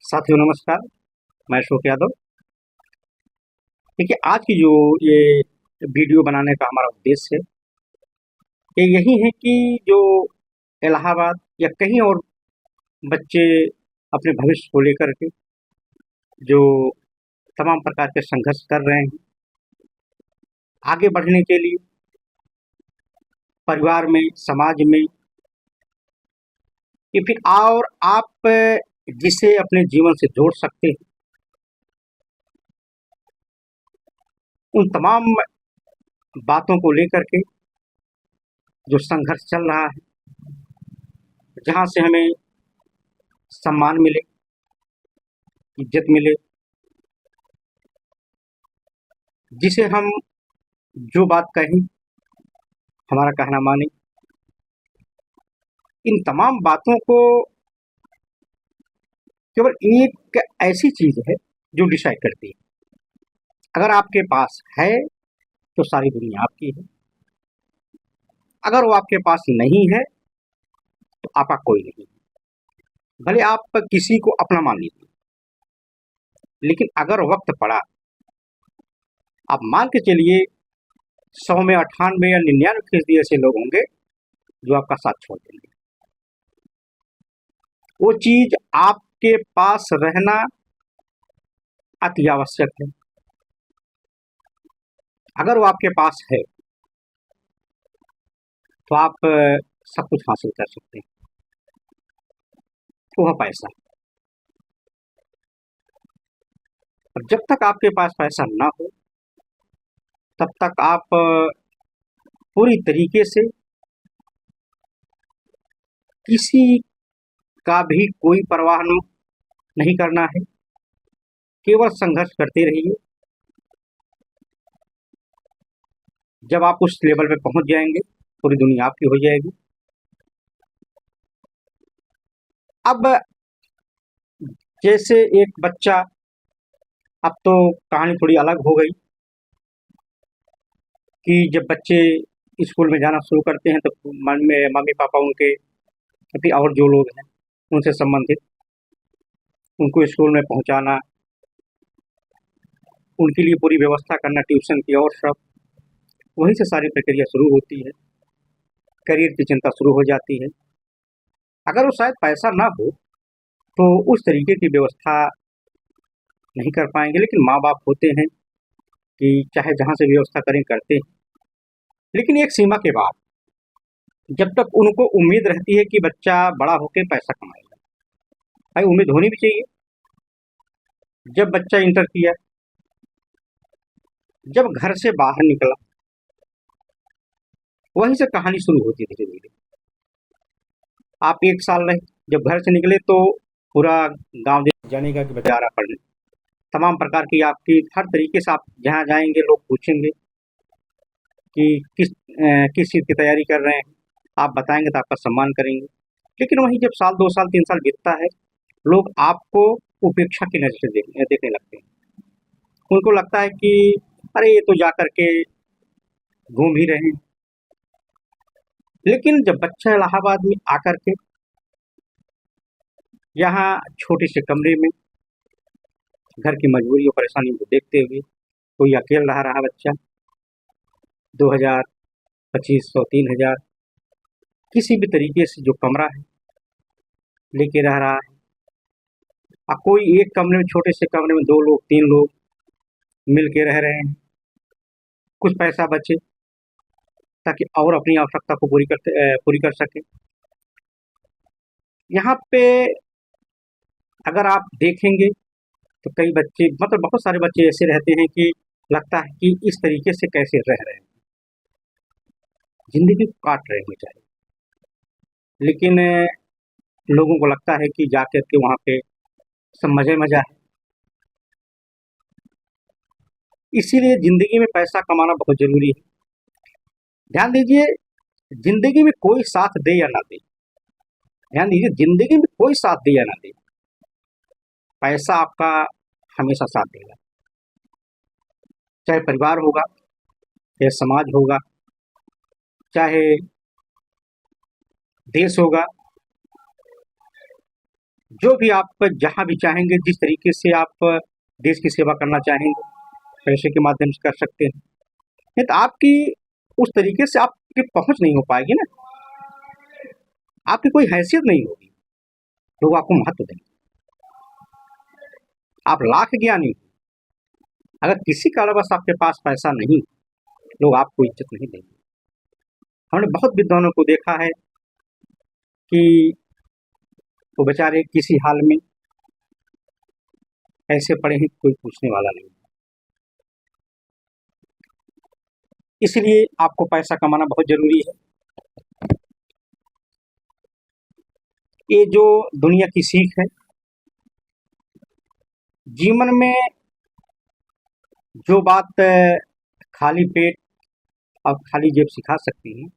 साथियों नमस्कार। मैं अशोक यादव। देखिए, आज की जो ये वीडियो बनाने का हमारा उद्देश्य है ये यही है कि जो इलाहाबाद या कहीं और बच्चे अपने भविष्य को लेकर के जो तमाम प्रकार के संघर्ष कर रहे हैं आगे बढ़ने के लिए, परिवार में, समाज में, या फिर और आप जिसे अपने जीवन से जोड़ सकते हैं, उन तमाम बातों को लेकर के जो संघर्ष चल रहा है, जहाँ से हमें सम्मान मिले, इज्जत मिले, जिसे हम जो बात कहें हमारा कहना माने, इन तमाम बातों को केवल एक ऐसी चीज है जो डिसाइड करती है। अगर आपके पास है तो सारी दुनिया आपकी है, अगर वो आपके पास नहीं है तो आपका कोई नहीं है। भले आप किसी को अपना मान लीजिए, लेकिन अगर वक्त पड़ा, आप मान के चलिए 100 में 98 या 99% ऐसे लोग होंगे जो आपका साथ छोड़ देंगे। वो चीज आपके पास रहना अति आवश्यक है। अगर वो आपके पास है तो आप सब कुछ हासिल कर सकते हैं। वो है पैसा। और जब तक आपके पास पैसा ना हो तब तक आप पूरी तरीके से किसी का भी कोई परवाह नहीं करना है, केवल संघर्ष करते रहिए। जब आप उस लेवल पे पहुंच जाएंगे पूरी दुनिया आपकी हो जाएगी। अब जैसे एक बच्चा, अब तो कहानी थोड़ी अलग हो गई कि जब बच्चे स्कूल में जाना शुरू करते हैं तो मन में मम्मी पापा उनके या फिर और जो लोग हैं उनसे संबंधित उनको स्कूल में पहुंचाना, उनके लिए पूरी व्यवस्था करना, ट्यूशन की और सब, वहीं से सारी प्रक्रिया शुरू होती है। करियर की चिंता शुरू हो जाती है। अगर वो शायद पैसा ना हो तो उस तरीके की व्यवस्था नहीं कर पाएंगे, लेकिन माँ बाप होते हैं कि चाहे जहाँ से व्यवस्था करें करते हैं, लेकिन एक सीमा के बाद, जब तक उनको उम्मीद रहती है कि बच्चा बड़ा होकर पैसा कमाएगा। भाई उम्मीद होनी भी चाहिए। जब बच्चा इंटर किया, जब घर से बाहर निकला, वहीं से कहानी शुरू होती है धीरे धीरे। आप 1 साल रहे, जब घर से निकले तो पूरा गांव जानेगा कि बच्चा आ रहा पढ़ने। तमाम प्रकार की आपकी हर तरीके से आप जहाँ जाएंगे लोग पूछेंगे कि किस चीज़ की तैयारी कर रहे हैं। आप बताएंगे तो आपका सम्मान करेंगे। लेकिन वहीं जब साल 2 साल 3 साल बीतता है, लोग आपको उपेक्षा की नज़र से देखने लगते हैं। उनको लगता है कि अरे ये तो जा करके घूम ही रहे हैं। लेकिन जब बच्चा इलाहाबाद में आकर के यहाँ छोटे से कमरे में घर की मजबूरी और परेशानी को देखते हुए कोई अकेला रह रहा बच्चा 2000, 2500, 3000 किसी भी तरीके से जो कमरा है लेके रह रहा है, और कोई एक कमरे में, छोटे से कमरे में 2 लोग 3 लोग मिल के रह रहे हैं, कुछ पैसा बचे ताकि और अपनी आवश्यकता को पूरी कर सके। यहाँ पे अगर आप देखेंगे तो कई बच्चे, मतलब बहुत सारे बच्चे ऐसे रहते हैं कि लगता है कि इस तरीके से कैसे रह रहे हैं, जिंदगी को काट रहे हैं बेचारे। लेकिन लोगों को लगता है कि जाकर के वहाँ पे सब मजे मजा है। इसीलिए जिंदगी में पैसा कमाना बहुत जरूरी है। ध्यान दीजिए, जिंदगी में कोई साथ दे या ना दे, ध्यान दीजिए, जिंदगी में कोई साथ दे या ना दे, पैसा आपका हमेशा साथ देगा। चाहे परिवार होगा, चाहे समाज होगा, चाहे देश होगा, जो भी आप जहाँ भी चाहेंगे, जिस तरीके से आप देश की सेवा करना चाहेंगे, पैसे के माध्यम से कर सकते हैं। नहीं तो आपकी उस तरीके से आपकी पहुँच नहीं हो पाएगी ना, आपकी कोई हैसियत नहीं होगी, लोग आपको महत्व देंगे। आप लाख ज्ञानी, अगर किसी कारणवश आपके पास पैसा नहीं, लोग आपको इज्जत नहीं देंगे। हमने बहुत विद्वानों को देखा है कि वो बेचारे किसी हाल में ऐसे पड़े हैं, कोई पूछने वाला नहीं। इसलिए आपको पैसा कमाना बहुत जरूरी है। ये जो दुनिया की सीख है, जीवन में जो बात खाली पेट और खाली जेब सिखा सकती है,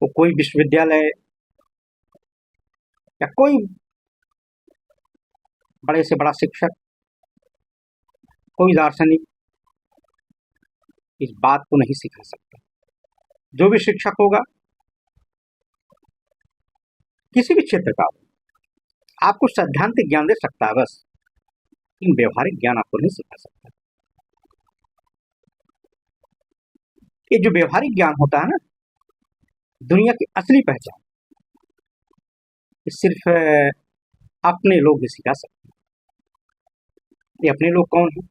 वो कोई विश्वविद्यालय या कोई बड़े से बड़ा शिक्षक, कोई दार्शनिक इस बात को नहीं सिखा सकता। जो भी शिक्षक होगा, किसी भी क्षेत्र का हो, आपको सैद्धांतिक ज्ञान दे सकता है बस, लेकिन व्यवहारिक ज्ञान आपको नहीं सिखा सकता। ये जो व्यवहारिक ज्ञान होता है ना, दुनिया की असली पहचान ये सिर्फ अपने लोग ही सिखा सकते हैं। ये अपने लोग कौन है?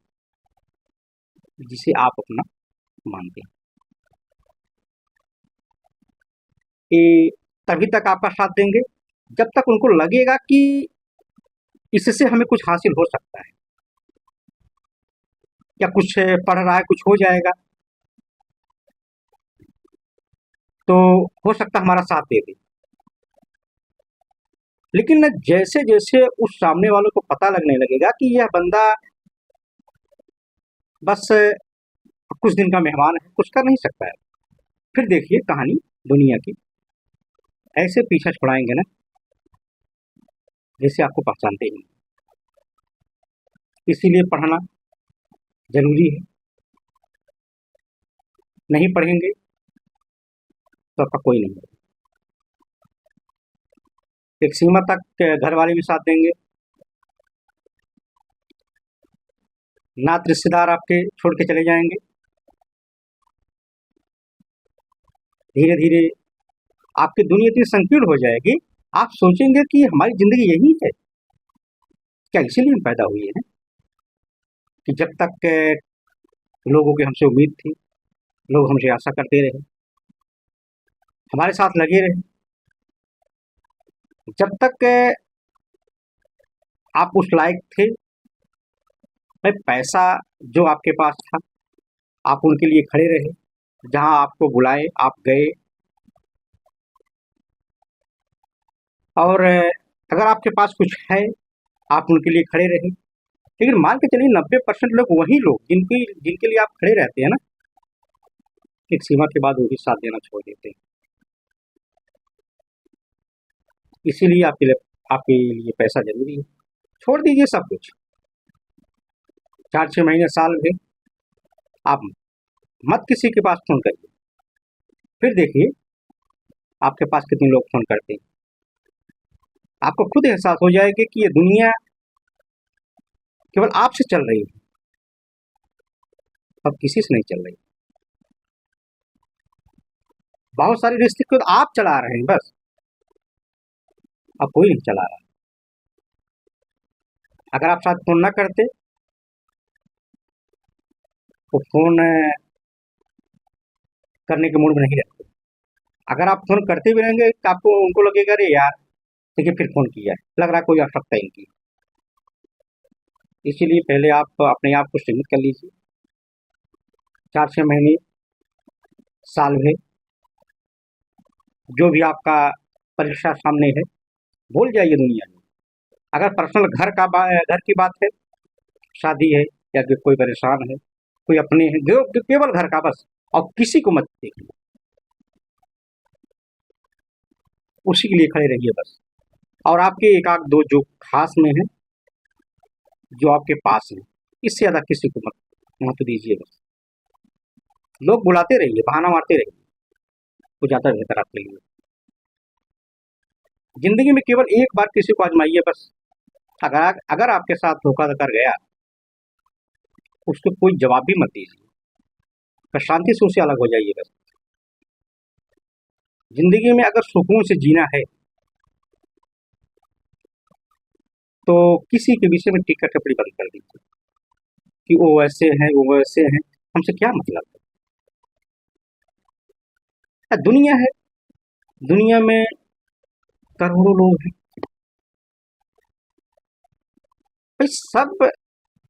जिसे आप अपना मानते हैं। ये तभी तक आपका साथ देंगे जब तक उनको लगेगा कि इससे हमें कुछ हासिल हो सकता है, या कुछ पढ़ रहा है, कुछ हो जाएगा तो हो सकता है हमारा साथ दे दे। लेकिन जैसे जैसे उस सामने वालों को पता लगने लगेगा कि यह बंदा बस कुछ दिन का मेहमान है, कुछ कर नहीं सकता है, फिर देखिए कहानी दुनिया की ऐसे पीछा छुड़ाएंगे ना, जैसे आपको पहचानते ही नहीं। इसीलिए पढ़ना जरूरी है। नहीं पढ़ेंगे तो आपका कोई नहीं है। एक सीमा तक घर वाले भी साथ देंगे, नात रिश्तेदार आपके छोड़ के चले जाएंगे। धीरे धीरे आपकी दुनिया इतनी संकीर्ण हो जाएगी, आप सोचेंगे कि हमारी जिंदगी यही है क्या? इसीलिए हम पैदा हुए हैं कि जब तक लोगों की हमसे उम्मीद थी, लोग हमसे आशा करते रहे, हमारे साथ लगे रहे, जब तक आप उस लायक थे, भाई पैसा जो आपके पास था, आप उनके लिए खड़े रहे, जहां आपको बुलाए आप गए। और अगर आपके पास कुछ है, आप उनके लिए खड़े रहे। लेकिन मान के चलिए 90% लोग, वही लोग जिनकी जिनके लिए आप खड़े रहते हैं ना, एक सीमा के बाद वो भी साथ देना छोड़ देते हैं। इसीलिए आपके लिए पैसा जरूरी है। छोड़ दीजिए सब कुछ, 4-6 महीने साल में आप मत किसी के पास फोन करिए, फिर देखिए आपके पास कितने लोग फोन करते हैं। आपको खुद एहसास हो जाएगा कि ये दुनिया केवल आपसे चल रही है, अब किसी से नहीं चल रही। बहुत सारे रिश्ते खुद आप चला रहे हैं बस, अब कोई नहीं चला रहा। अगर आप साथ फोन ना करते तो फोन करने के मूड में नहीं रहते। अगर आप फोन करते भी रहेंगे तो आपको उनको लगेगा अरे यार देखिए फिर फोन किया है, लग रहा है कोई आवश्यकता है इनकी। इसीलिए पहले आप अपने आप को सीमित कर लीजिए। 4-6 महीने, साल भर, जो भी आपका परीक्षा सामने है, भूल जाइए दुनिया में। अगर पर्सनल घर की बात है, शादी है या कि कोई परेशान है, कोई अपने है, जो केवल घर का बस, और किसी को मत देखिए, उसी के लिए खड़े रहिए बस। और आपके एक आध दो जो खास में है, जो आपके पास है, इससे ज्यादा किसी को मत महत्व दीजिए बस। लोग बुलाते रहिए, बहाना मारते रहिए, वो ज्यादा बेहतर आपके लिए। जिंदगी में केवल एक बार किसी को आजमाइए बस। अगर आपके साथ धोखा कर गया, उसको कोई जवाब भी मत दीजिए, बस शांति से उससे अलग हो जाइए बस। जिंदगी में अगर सुकून से जीना है तो किसी के विषय में टीका टिप्पणी बंद कर दीजिए कि वो वैसे हैं, वो वैसे हैं, हमसे क्या मतलब है। दुनिया है, दुनिया में करोड़ों लोग हैं भाई, सब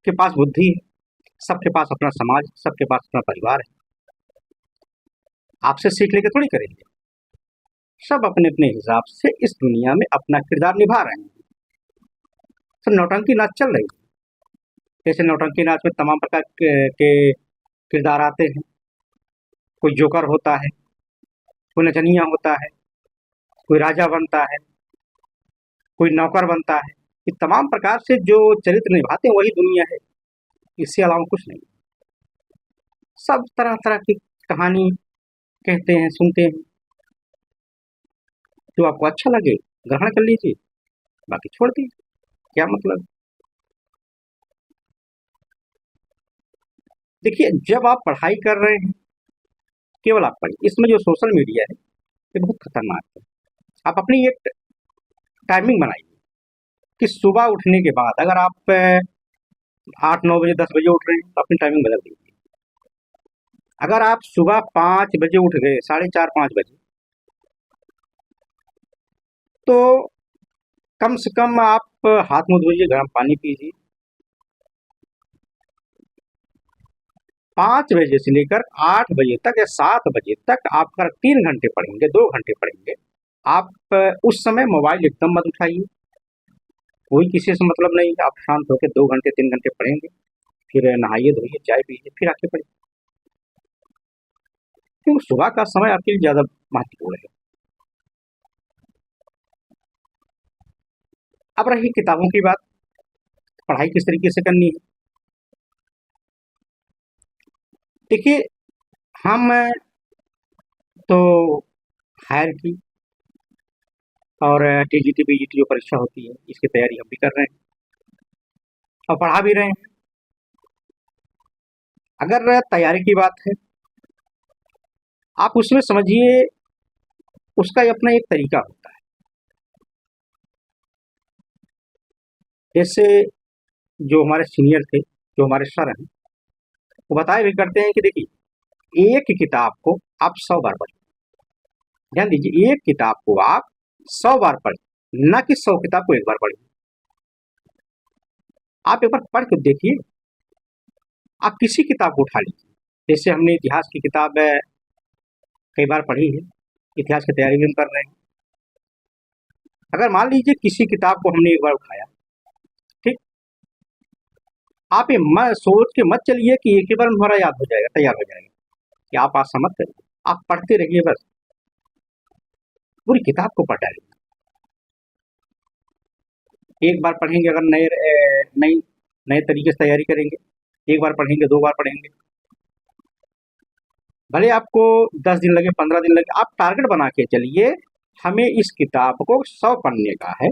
के पास बुद्धि है, सबके पास अपना समाज, सबके पास अपना परिवार है। आपसे सीख लेके थोड़ी करेंगे। सब अपने अपने हिसाब से इस दुनिया में अपना किरदार निभा रहे हैं। सब नौटंकी नाच चल रही है। जैसे नौटंकी नाच में तमाम प्रकार के किरदार आते हैं। कोई जोकर होता है, कोई नचनिया होता है, कोई राजा बनता है, कोई नौकर बनता है। ये तमाम प्रकार से जो चरित्र निभाते हैं वही दुनिया है, इससे अलावा कुछ नहीं। सब तरह तरह की कहानी कहते हैं, सुनते हैं। जो आपको अच्छा लगे ग्रहण कर लीजिए, बाकी छोड़ दीजिए, क्या मतलब। देखिए, जब आप पढ़ाई कर रहे हैं, केवल आप पढ़िए। इसमें जो सोशल मीडिया है ये बहुत खतरनाक है। आप अपनी एक टाइमिंग बनाइए कि सुबह उठने के बाद अगर आप 8-9 बजे 10 बजे उठ रहे हैं तो अपनी टाइमिंग बदल दीजिए। अगर आप सुबह 5 बजे उठ गए, 4:30-5 बजे, तो कम से कम आप हाथ मुंह धोइए, गर्म पानी पीजिए। 5 बजे से लेकर 8 बजे तक या 7 बजे तक आप अगर 3 घंटे पढ़ेंगे, 2 घंटे पढ़ेंगे, आप उस समय मोबाइल एकदम मत उठाइए। कोई किसी से मतलब नहीं है। आप शांत होकर 2 घंटे 3 घंटे पढ़ेंगे, फिर नहाइए धोइए, चाय पीजिए, फिर आके पढ़िए। क्योंकि सुबह का समय आपके लिए ज़्यादा महत्वपूर्ण है। अब रही किताबों की बात, पढ़ाई किस तरीके से करनी है। देखिए, हम तो हायर की और टीजीटी बीजीटी जो परीक्षा होती है इसकी तैयारी हम भी कर रहे हैं और पढ़ा भी रहे हैं। अगर तैयारी की बात है, आप उसमें समझिए उसका अपना एक तरीका होता है। जैसे जो हमारे सीनियर थे, जो हमारे सर हैं, वो बताया भी करते हैं कि देखिए, एक किताब को आप 100 बार पढ़ें। ध्यान दीजिए, एक किताब को आप 100 बार पढ़ें, न कि 100 किताब को एक बार पढ़ें। आप एक बार पढ़ के देखिए। आप किसी किताब को उठा लीजिए। जैसे हमने इतिहास की किताब कई बार पढ़ी है, इतिहास की तैयारी भी हम कर रहे हैं। अगर मान लीजिए किसी किताब को हमने एक बार उठाया, ठीक, आप ये सोच के मत चलिए कि एक ही बार में हमारा याद हो जाएगा, तैयार हो जाएगा, कि आप आज समझ करिए। आप पढ़ते रहिए, बस पूरी किताब को पढ़ डालिए। एक बार पढ़ेंगे, अगर नए तरीके से तैयारी करेंगे, एक बार पढ़ेंगे, 2 बार पढ़ेंगे, भले आपको 10 दिन लगे, 15 दिन लगे, आप टारगेट बना के चलिए, हमें इस किताब को 100 पन्ने का है,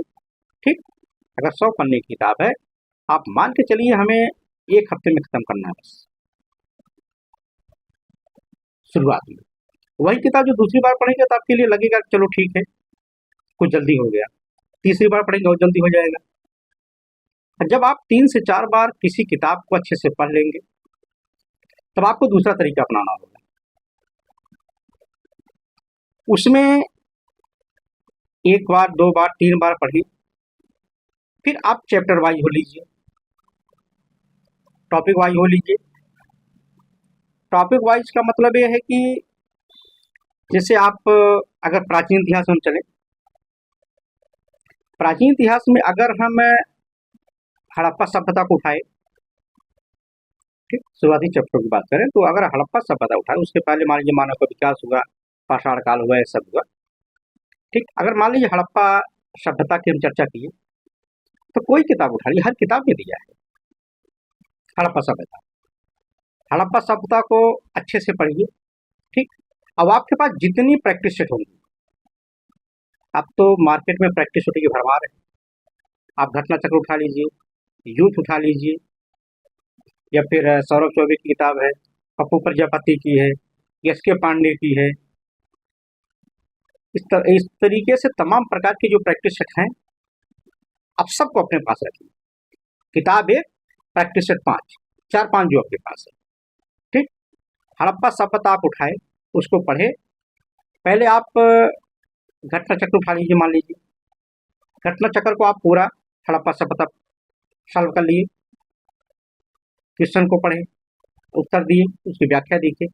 ठीक। अगर 100 पन्ने की किताब है, आप मान के चलिए हमें 1 हफ्ते में खत्म करना है बस, शुरुआत में। वही किताब जो दूसरी बार पढ़ेंगे तो आपके लिए लगेगा चलो ठीक है, कुछ जल्दी हो गया। तीसरी बार पढ़ेंगे और जल्दी हो जाएगा। जब आप 3 से 4 बार किसी किताब को अच्छे से पढ़ लेंगे, तब आपको दूसरा तरीका अपनाना होगा। उसमें 1 बार, 2 बार, 3 बार पढ़िए, फिर आप चैप्टर वाइज हो लीजिए, टॉपिक वाइज हो लीजिए। टॉपिक वाइज का मतलब ये है कि जैसे आप अगर प्राचीन इतिहास में चले, प्राचीन इतिहास में अगर हम हड़प्पा सभ्यता को उठाए, ठीक, शुरुआती चैप्टर की बात करें तो अगर हड़प्पा सभ्यता उठाए, उसके पहले मान लीजिए मानव का विकास हुआ, पाषाण काल हुआ, ये सब हुआ, ठीक। अगर मान लीजिए हड़प्पा सभ्यता की हम चर्चा किए, तो कोई किताब उठा ली, हर किताब में दिया है हड़प्पा सभ्यता। हड़प्पा सभ्यता को अच्छे से पढ़िए, ठीक। अब आपके पास जितनी प्रैक्टिस सेट होंगी, अब तो मार्केट में प्रैक्टिस छोटी की भरमार है। आप घटना चक्र उठा लीजिए, यूथ उठा लीजिए, या फिर सौरभ चौबे की किताब है, पप्पू प्रजापति की है, एस के पांडे की है। इस तरीके से तमाम प्रकार की जो प्रैक्टिस सेट हैं, आप सबको अपने पास रखिए। किताब एक, प्रैक्टिस सेट 5, 4-5 जो आपके पास है, ठीक। हड़प्पा सभ्यता आप उठाए, उसको पढ़े। पहले आप घटना चक्र उठा लीजिए, मान लीजिए घटना चक्र को आप पूरा हड़प्पा सभ्यता सॉल्व कर लिए, क्वेश्चन को पढ़े, उत्तर दिए, उसकी व्याख्या देखिए,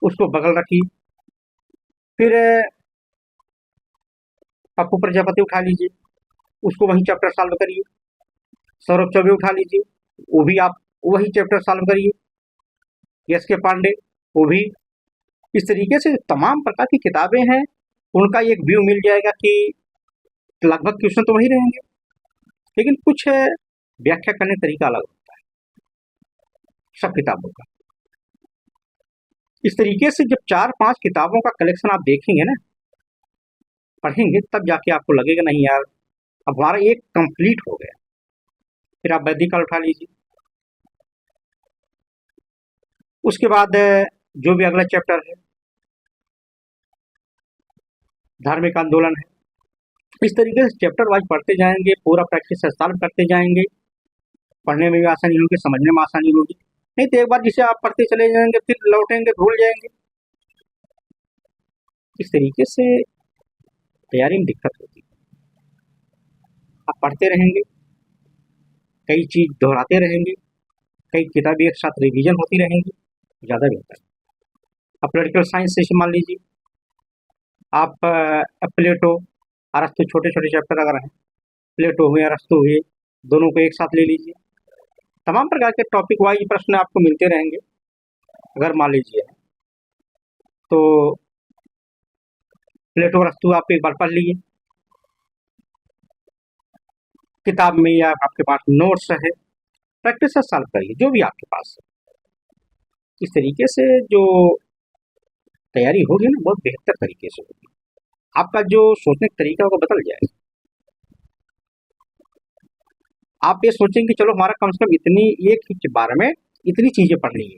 उसको बगल रखिए। फिर पप्पू प्रजापति उठा लीजिए, उसको वही चैप्टर सॉल्व करिए। सौरभ चौबे उठा लीजिए, वो भी आप वही चैप्टर सॉल्व करिए। एस के पांडे, वो भी। इस तरीके से तमाम प्रकार की किताबें हैं, उनका एक व्यू मिल जाएगा कि लगभग क्वेश्चन तो वही रहेंगे, लेकिन कुछ व्याख्या करने तरीका अलग होता है सब किताबों का। इस तरीके से जब 4-5 किताबों का कलेक्शन आप देखेंगे ना, पढ़ेंगे, तब जाके आपको लगेगा नहीं यार, अब हमारा एक कंप्लीट हो गया। फिर आप वैदिक काल उठा लीजिए, उसके बाद जो भी अगला चैप्टर है, धार्मिक आंदोलन है। इस तरीके से चैप्टर वाइज पढ़ते जाएंगे, पूरा प्रैक्टिस सॉल्व करते जाएंगे, पढ़ने में भी आसानी होगी, समझने में आसानी होगी। नहीं तो एक बार जिसे आप पढ़ते चले जाएंगे, फिर लौटेंगे, भूल जाएंगे। इस तरीके से तैयारी में दिक्कत होती है। आप पढ़ते रहेंगे, कई चीज दोहराते रहेंगे, कई किताबें एक साथ रिवीजन होती रहेंगी, ज़्यादा बेहतर है। अब पॉलिटिकल साइंस से मान लीजिए आप प्लेटो, अरस्तु, छोटे छोटे चैप्टर अगर हैं, प्लेटो हुए, अरस्तु हुए, दोनों को एक साथ ले लीजिए। तमाम प्रकार के टॉपिक वाइज प्रश्न आपको मिलते रहेंगे। अगर मान लीजिए तो प्लेटो, अरस्तु आप एक बार पढ़ लीजिए किताब में, या आपके पास नोट्स है, प्रैक्टिस से सॉल्व करिए जो भी आपके पास है। इस तरीके से जो तैयारी होगी ना, बहुत बेहतर तरीके से होगी। आपका जो सोचने का तरीका होगा बदल जाएगा। आप ये सोचेंगे कि चलो हमारा कम से कम इतनी, एक ही बार में इतनी चीजें पढ़नी है।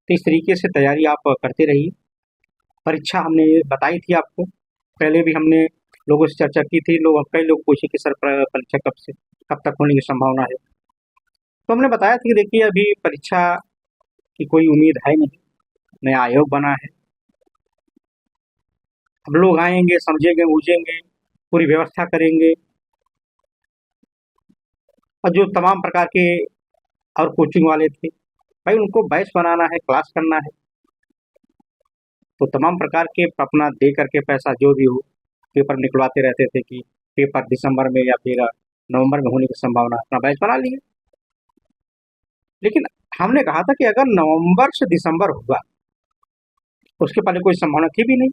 तो इस तरीके से तैयारी आप करते रहिए। परीक्षा हमने बताई थी आपको, पहले भी हमने लोगों से चर्चा की थी। कई लोग पूछे कि सर परीक्षा कब तक होने की संभावना है। तो हमने बताया था कि देखिए अभी परीक्षा की कोई उम्मीद है नहीं, नया आयोग बना है। अब लोग आएंगे, समझेंगे, बूझेंगे, पूरी व्यवस्था करेंगे, और जो तमाम प्रकार के और कोचिंग वाले थे भाई, उनको बैच बनाना है, क्लास करना है, तो तमाम प्रकार के अपना दे करके पैसा जो भी हो पेपर निकलवाते रहते थे कि पेपर दिसंबर में या फिर नवंबर में होने की संभावना, अपना बैच बना लिए। लेकिन हमने कहा था कि अगर नवंबर से दिसंबर होगा, उसके पहले कोई संभावना थी भी नहीं,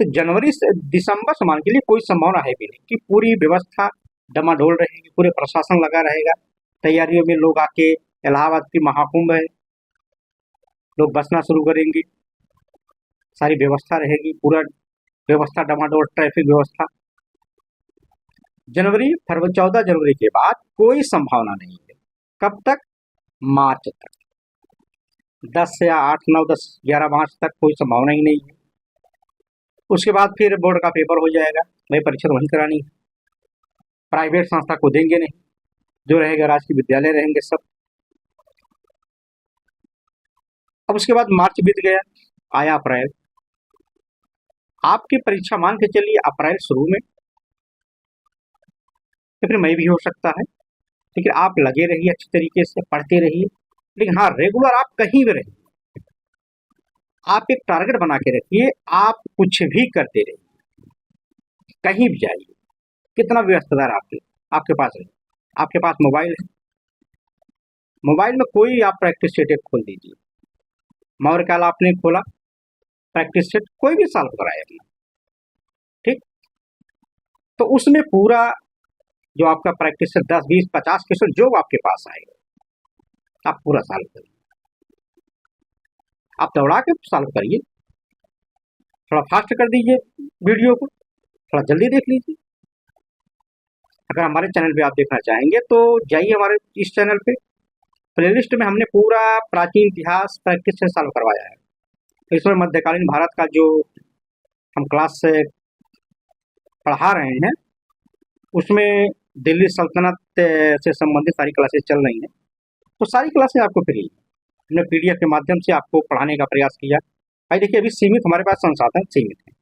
तो जनवरी से दिसंबर से मान के लिए कोई संभावना है भी नहीं कि पूरी व्यवस्था डमाडोल रहेगी, पूरे प्रशासन लगा रहेगा तैयारियों में। लोग आके, इलाहाबाद की महाकुंभ है, लोग बसना शुरू करेंगे, सारी व्यवस्था रहेगी, पूरा व्यवस्था डमाडोल, ट्रैफिक व्यवस्था। जनवरी, फरवरी, 14 जनवरी के बाद कोई संभावना नहीं है। कब तक? मार्च तक, 10 या 8, 9, 10, 11 मार्च तक कोई संभावना ही नहीं है। उसके बाद फिर बोर्ड का पेपर हो जाएगा, भाई परीक्षा तो वहीं करानी है, प्राइवेट संस्था को देंगे नहीं, जो रहेगा राजकीय विद्यालय रहेंगे सब। अब उसके बाद मार्च बीत गया, आया अप्रैल। आपकी परीक्षा मान के चलिए अप्रैल शुरू में, या फिर मई भी हो सकता है। लेकिन आप लगे रहिए, अच्छी तरीके से पढ़ते रहिए। लेकिन हाँ, रेगुलर आप कहीं भी रहिए, आप एक टारगेट बना के रखिए, आप कुछ भी करते रहिए, कहीं भी जाइए, कितना भी रिश्तेदार आपके पास है, आपके पास मोबाइल है, मोबाइल में कोई आप प्रैक्टिस सेट एक खोल दीजिए। मौर्य काल आपने खोला, प्रैक्टिस सेट कोई भी सॉल्व कराए अपना, ठीक। तो उसमें पूरा जो आपका प्रैक्टिस सेट 10, 20, 50 क्वेश्चन जो आपके पास आएगा, आप पूरा सॉल्व करिए, आप दौड़ा के सॉल्व करिए, थोड़ा फास्ट कर दीजिए वीडियो को, थोड़ा जल्दी देख लीजिए। अगर हमारे चैनल पे आप देखना चाहेंगे तो जाइए हमारे इस चैनल पे, प्लेलिस्ट में हमने पूरा प्राचीन इतिहास प्रैक्टिस से सॉल्व करवाया है। तो इसमें मध्यकालीन भारत का जो हम क्लास से पढ़ा रहे हैं उसमें दिल्ली सल्तनत से संबंधित सारी क्लासेस चल रही हैं। तो सारी क्लासेस आपको फ्री है। हमने पीडीएफ के माध्यम से आपको पढ़ाने का प्रयास किया। भाई देखिए, अभी सीमित हमारे पास संसाधन सीमित है,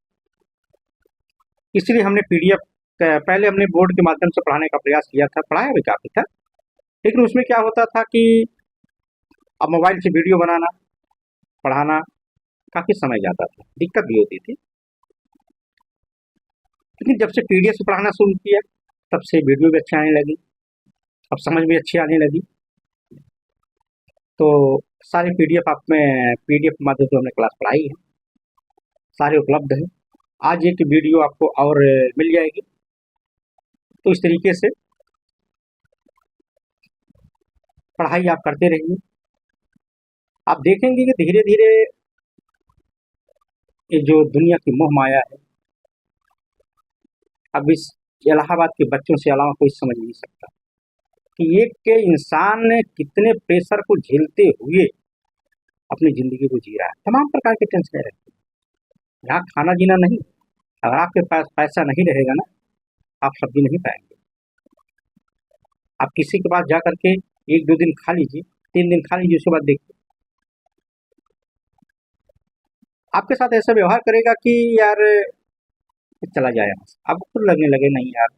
इसलिए हमने पीडीएफ पहले हमने बोर्ड के माध्यम से पढ़ाने का प्रयास किया था, पढ़ाया भी काफ़ी था, लेकिन उसमें क्या होता था कि अब मोबाइल से वीडियो बनाना पढ़ाना काफ़ी समय जाता था, दिक्कत भी होती थी। लेकिन जब से पीडीएफ से पढ़ाना शुरू किया तब से वीडियो भी अच्छी आने लगी, अब समझ भी अच्छी आने लगी। तो सारे पीडीएफ आप में पीडीएफ के माध्यम से हमने क्लास पढ़ाई है, सारे उपलब्ध हैं। आज एक वीडियो आपको और मिल जाएगी। तो इस तरीके से पढ़ाई आप करते रहिए। आप देखेंगे कि धीरे धीरे ये जो दुनिया की मोह माया है, अब इस इलाहाबाद के बच्चों से अलावा कोई समझ नहीं सकता कि एक के इंसान ने कितने प्रेशर को झेलते हुए अपनी ज़िंदगी को जी रहा है। तमाम प्रकार के टेंशन रहते हैं, यहाँ खाना जीना नहीं। अगर आपके पास पैसा नहीं रहेगा ना, आप सब्जी नहीं पाएंगे। आप किसी के पास जा करके 1-2 दिन खा लीजिए, 3 दिन खा लीजिए, उसके बाद देखिए आपके साथ ऐसा व्यवहार करेगा कि यार चला जाए यहाँ से। आपको खुद लगने लगे नहीं यार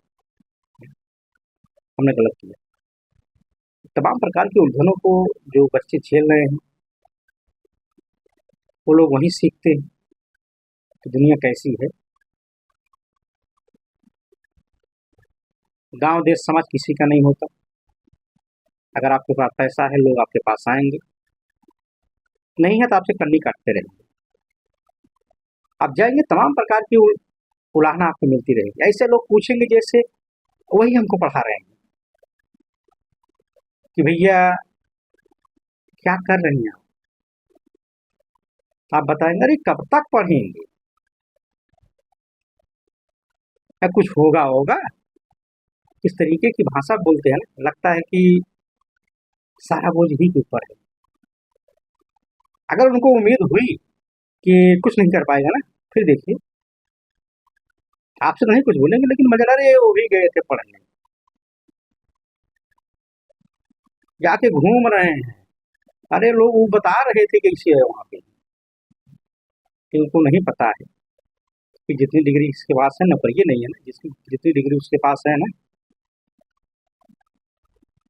हमने गलत किया। तमाम प्रकार की उलझनों को जो बच्चे झेल रहे हैं वो लोग वहीं सीखते हैं कि दुनिया कैसी है। गांव देश समाज किसी का नहीं होता। अगर आपके पास पैसा है, लोग आपके पास आएंगे, नहीं है तो आपसे कन्नी काटते रहेंगे। आप जाएंगे, तमाम प्रकार की उलाहना आपको मिलती रहेगी। ऐसे लोग पूछेंगे जैसे वही हमको पढ़ा रहे हैं कि भैया क्या कर रही हैं आप बताएंगे, अरे कब तक पढ़ेंगे, या कुछ होगा होगा। इस तरीके की भाषा बोलते हैं ना, लगता है कि सारा बोझ ही के ऊपर है। अगर उनको उम्मीद हुई कि कुछ नहीं कर पाएगा ना, फिर देखिए आपसे नहीं कुछ बोलेंगे, लेकिन मगर अरे वो भी गए थे पढ़ने, जाके घूम रहे हैं, अरे लोग वो बता रहे थे कैसे है वहाँ पे। इनको नहीं पता है कि जितनी डिग्री इसके पास है ना, पर ये नहीं है ना, जिसकी जितनी डिग्री उसके पास है ना,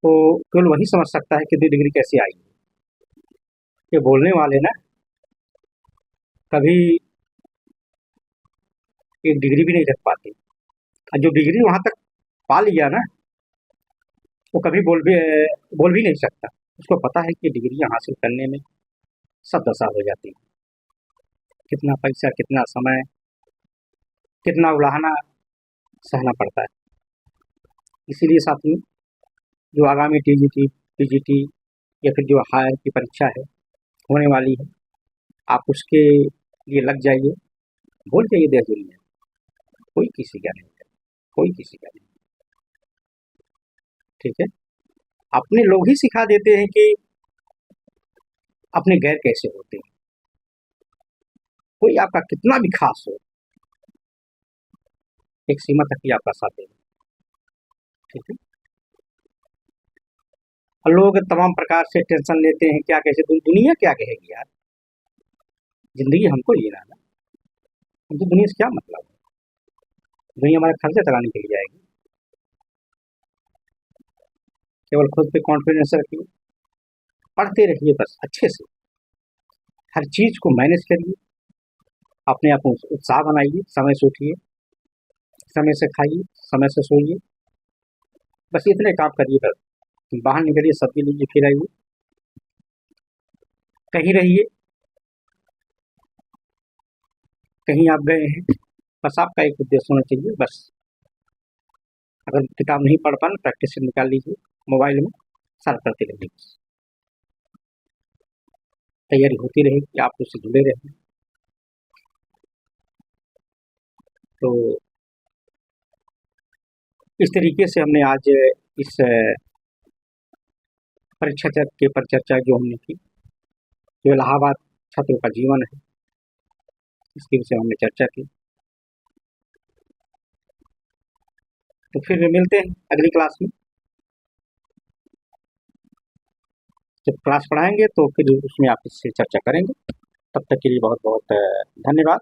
तो केवल वही समझ सकता है कितनी डिग्री कैसे आई। ये बोलने वाले ना कभी एक डिग्री भी नहीं रख पाते, और जो डिग्री वहाँ तक पा लिया ना, वो कभी बोल भी नहीं सकता। उसको पता है कि डिग्रियाँ हासिल करने में सब दशा हो जाती है, कितना पैसा, कितना समय, कितना उलाहना सहना पड़ता है। इसीलिए साथियों, जो आगामी टीजीटी पीजीटी या फिर जो हायर की परीक्षा है होने वाली है, आप उसके लिए लग जाइए, भूल जाइए देश दुनिया, कोई किसी का नहीं है, कोई किसी का नहीं। ठीक है, अपने लोग ही सिखा देते हैं कि अपने गैर कैसे होते हैं। कोई आपका कितना भी खास हो, एक सीमा तक ही आपका साथ देगा। ठीक है, और लोग तमाम प्रकार से टेंशन लेते हैं, क्या कैसे दुनिया क्या कहेगी यार, जिंदगी हमको जीना ना, हमको दुनिया से क्या मतलब है। दुनिया हमारा खर्चा चलाने के लिए जाएगी। केवल खुद पे कॉन्फिडेंस रखिए, पढ़ते रहिए बस अच्छे से, हर चीज को मैनेज करिए, अपने आप को उत्साह बनाइए, समय से उठिए, समय से खाइए, समय से सोइए, बस इतने काम करिए। बस बाहर निकलिए, सब्जी लीजिए, फिर आइए, कहीं रहिए, कहीं आप गए हैं, बस आपका एक उद्देश्य होना चाहिए। बस अगर किताब नहीं पढ़ पाना, प्रैक्टिस से निकाल लीजिए, मोबाइल में सर्च करते रहिए, तैयारी होती रहेगी, आप उससे जुड़े रहेंगे। तो इस तरीके से हमने आज इस परीक्षा के पर चर्चा जो हमने की, जो इलाहाबाद छात्रों का जीवन है, इसके विषय में हमने चर्चा की। तो फिर मिलते हैं अगली क्लास में। जब क्लास पढ़ाएंगे तो फिर उसमें आप इससे चर्चा करेंगे। तब तक के लिए बहुत बहुत धन्यवाद।